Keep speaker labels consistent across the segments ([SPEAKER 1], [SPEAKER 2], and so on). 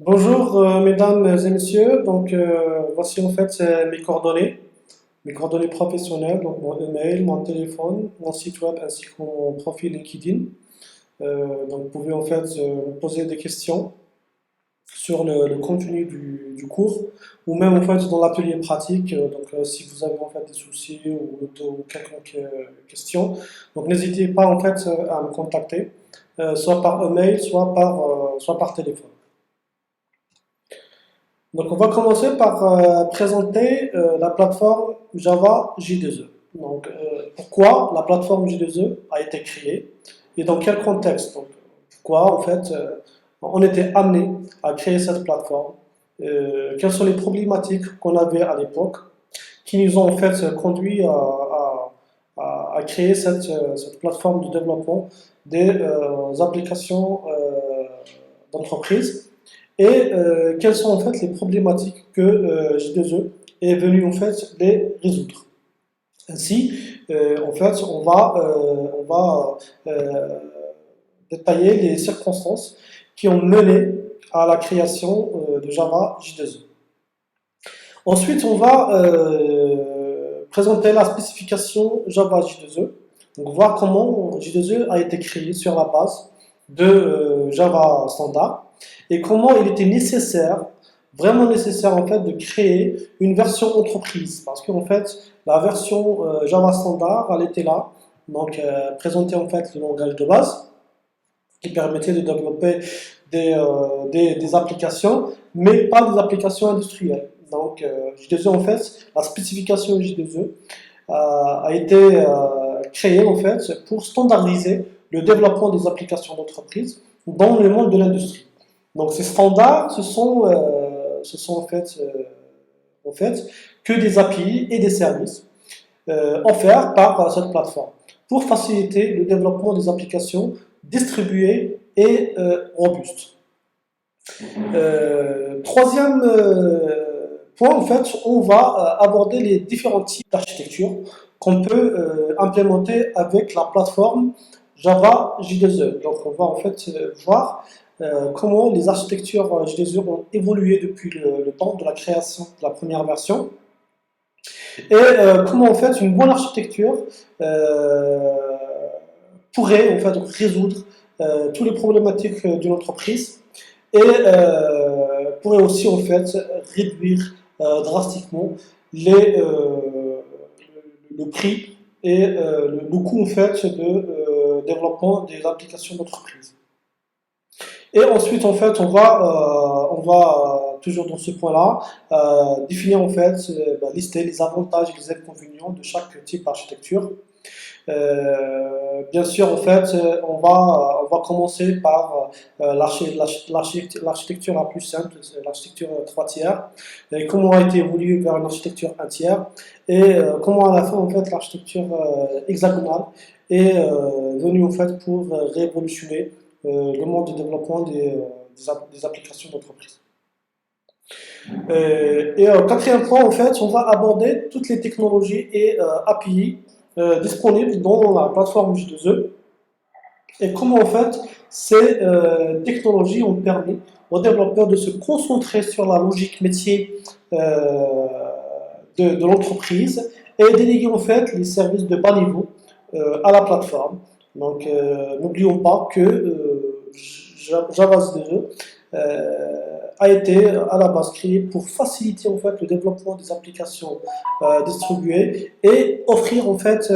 [SPEAKER 1] Bonjour mesdames et messieurs, voici en fait mes coordonnées professionnelles, donc mon email, mon téléphone, mon site web ainsi que mon profil LinkedIn. Donc vous pouvez en fait me poser des questions sur le contenu du cours ou même en fait dans l'atelier pratique. Si vous avez en fait des soucis ou quelconque question, donc n'hésitez pas en fait à me contacter, soit par email, soit par téléphone. Donc, on va commencer par présenter la plateforme Java J2E. Pourquoi la plateforme J2E a été créée et dans quel contexte? Pourquoi, en fait, on était amené à créer cette plateforme? Quelles sont les problématiques qu'on avait à l'époque qui nous ont, en fait, conduit à créer cette plateforme de développement des applications d'entreprise et quelles sont en fait les problématiques que J2E est venu en fait les résoudre. Ainsi, en fait, on va détailler les circonstances qui ont mené à la création de Java J2E. Ensuite, on va présenter la spécification Java J2E, donc voir comment J2E a été créé sur la base de Java standard et comment il était nécessaire, vraiment nécessaire en fait, de créer une version entreprise parce qu'en fait la version Java standard elle était là, présentait en fait le langage de base qui permettait de développer des applications, mais pas des applications industrielles. J2E en fait, la spécification J2E a été créée en fait pour standardiser le développement des applications d'entreprise dans le monde de l'industrie. Donc ces standards, ce sont en fait que des API et des services offerts par cette plateforme pour faciliter le développement des applications distribuées et robustes. Troisième point, en fait, on va aborder les différents types d'architecture qu'on peut implémenter avec la plateforme Java J2E. Donc, on va en fait voir comment les architectures J2E ont évolué depuis le temps de la création de la première version et comment en fait une bonne architecture euh, pourrait en fait résoudre toutes les problématiques d'une entreprise et pourrait aussi en fait réduire drastiquement le prix et le coût en fait de développement des applications d'entreprise. Et ensuite, en fait, on va toujours dans ce point-là, définir en fait, lister les avantages et les inconvénients de chaque type d'architecture. Bien sûr, en fait, on va commencer par l'architecture la plus simple, c'est l'architecture 3 tiers, et comment a été évolué vers une architecture 1 tiers, et comment à la fin, en fait, l'architecture hexagonale est venue en fait pour révolutionner le monde de développement des applications d'entreprise. Quatrième point, en fait, on va aborder toutes les technologies et API disponibles dans la plateforme J2E et comment en fait ces technologies ont permis aux développeurs de se concentrer sur la logique métier de l'entreprise et déléguer en fait les services de bas niveau à la plateforme. N'oublions pas que Java J2E a été à la base créé pour faciliter en fait le développement des applications distribuées et offrir en fait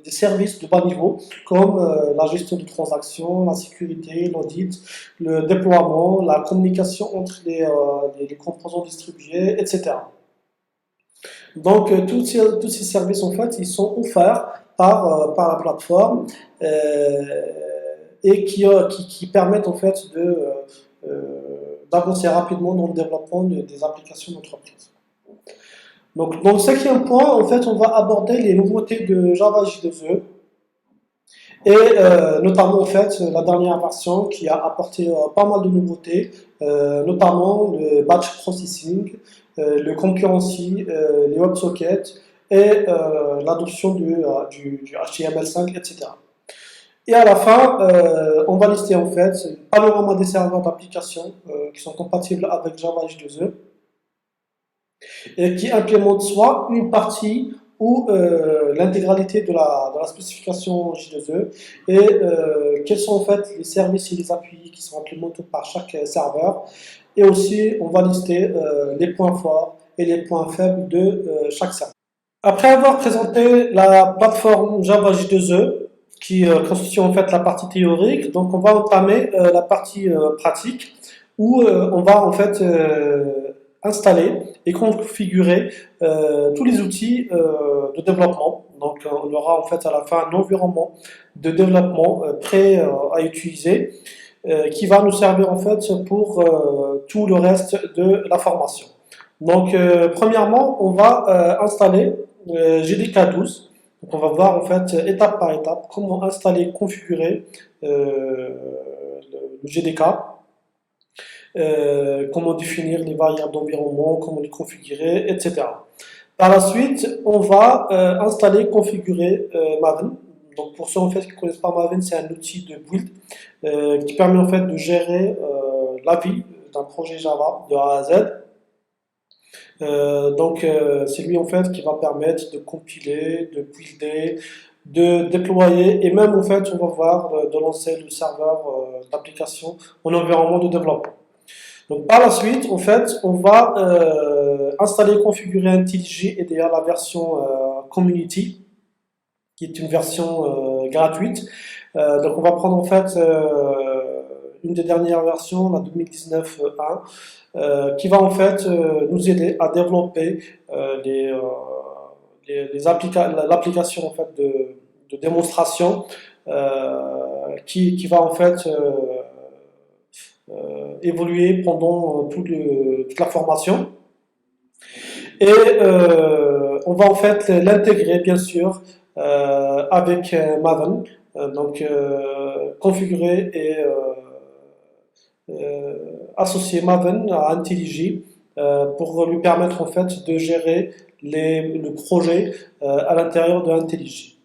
[SPEAKER 1] des services de bas niveau comme la gestion de transactions, la sécurité, l'audit, le déploiement, la communication entre les composants distribués, etc. Tous ces services en fait ils sont offerts par la plateforme et qui permettent en fait d'avancer rapidement dans le développement des applications d'entreprise. Donc, dans le cinquième point, en fait, on va aborder les nouveautés de Java J2E et notamment en fait la dernière version qui a apporté pas mal de nouveautés, notamment le batch processing, le concurrency, les WebSockets et l'adoption du HTML5, etc. Et à la fin, on va lister en fait le panorama des serveurs d'application qui sont compatibles avec Java J2E et qui implémentent soit une partie ou l'intégralité de la spécification J2E et quels sont en fait les services et les API qui sont implémentés par chaque serveur. Et aussi, on va lister les points forts et les points faibles de chaque serveur. Après avoir présenté la plateforme Java J2E, qui constitue en fait la partie théorique, donc on va entamer la partie pratique, où on va en fait installer et configurer tous les outils de développement. Donc on aura en fait à la fin un environnement de développement prêt à utiliser, qui va nous servir en fait pour tout le reste de la formation. Donc premièrement, on va installer GDK12. Donc on va voir en fait étape par étape comment installer, configurer le GDK, comment définir les variables d'environnement, comment les configurer, etc. Par la suite, on va installer, configurer Maven. Donc pour ceux en fait qui ne connaissent pas Maven, c'est un outil de build qui permet en fait de gérer la vie d'un projet Java de A à Z. C'est lui en fait qui va permettre de compiler, de builder, de déployer et même en fait on va voir de lancer le serveur d'application en environnement de développement. Donc par la suite en fait on va installer et configurer IntelliJ EDA la version Community qui est une version gratuite. Donc on va prendre en fait une des dernières versions, la 2019.1, qui va en fait nous aider à développer l'application en fait de démonstration qui va en fait évoluer pendant toute la formation. Et on va en fait l'intégrer bien sûr avec Maven, donc configurer et associer Maven à IntelliJ pour lui permettre en fait de gérer le projet à l'intérieur de IntelliJ.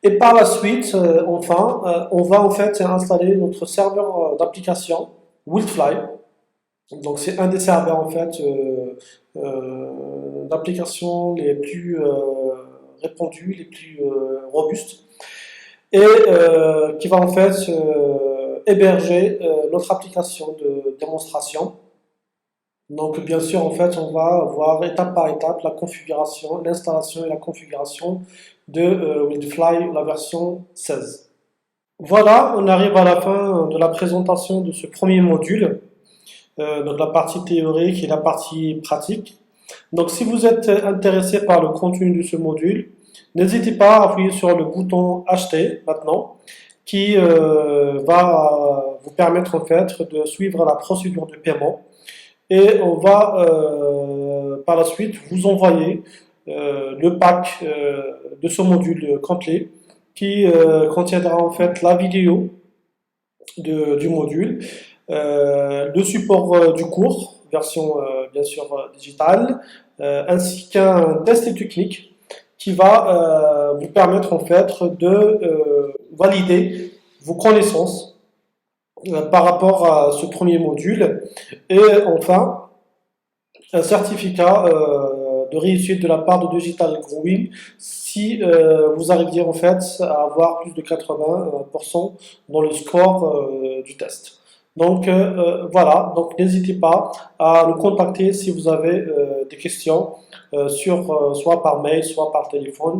[SPEAKER 1] Et par la suite, enfin, on va en fait installer notre serveur d'application Wildfly. Donc c'est un des serveurs en fait d'application les plus répandus, les plus robustes, et qui va en fait héberger notre application de démonstration. Donc bien sûr en fait on va voir étape par étape la configuration, l'installation et la configuration de Wildfly, la version 16. Voilà, on arrive à la fin de la présentation de ce premier module, donc la partie théorique et la partie pratique. Donc si vous êtes intéressé par le contenu de ce module, n'hésitez pas à appuyer sur le bouton acheter maintenant, qui va vous permettre en fait de suivre la procédure de paiement, et on va par la suite vous envoyer le pack de ce module complet qui contiendra en fait la vidéo du module, le support du cours, version bien sûr digitale, ainsi qu'un test technique qui va vous permettre en fait de valider vos connaissances par rapport à ce premier module, et enfin un certificat de réussite de la part de Digital Growing si vous arriviez en fait à avoir plus de 80% dans le score du test. Donc voilà, donc n'hésitez pas à nous contacter si vous avez des questions, soit par mail, soit par téléphone.